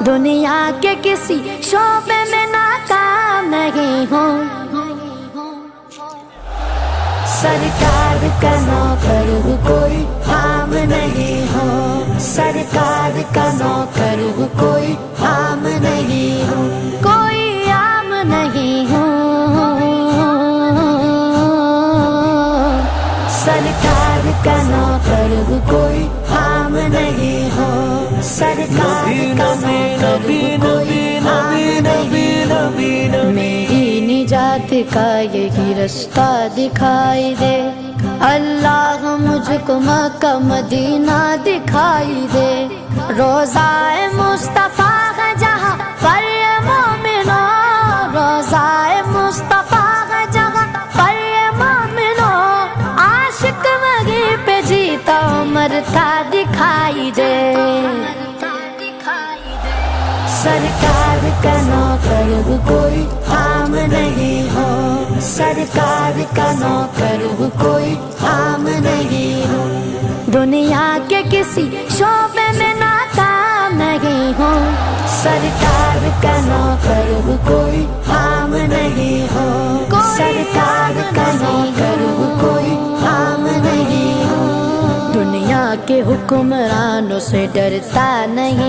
دنیا کے کسی شعبے میں ناکام نہیں ہوں، سرکار کا نوکر ہوں کوئی عام نہیں ہوں، سرکار کا نوکر ہوں کوئی عام نہیں ہوں، کوئی عام نہیں ہوں، سرکار کا نوکر ہوں کوئی عام نہیں ہوں، سرکار کا نوکر ہوں کوئی عام نہیں ہوں، میری نجات کا یہی رستہ دکھائی دے، اللہ مجھ کو مکہ مدینہ دکھائی دے، روضہ مصطفیٰ ہے جہاں پر یہ مومنوں، روضہ مصطفیٰ ہے جہاں پر یہ مومنوں، عاشق وہیں پہ جیتا مرتا دکھائی دے، سرکار کا نوکر ہوں کوئی عام نہیں ہوں، سرکار کا نوکر ہوں کوئی عام نہیں ہوں، دنیا کے کسی شعبے میں ناکام نہیں ہوں، سرکار کا نوکر ہوں کوئی عام نہیں ہوں، سرکار کا نوکر ہوں کوئی عام نہیں ہوں، دنیا کے حکمرانوں سے ڈرتا نہیں۔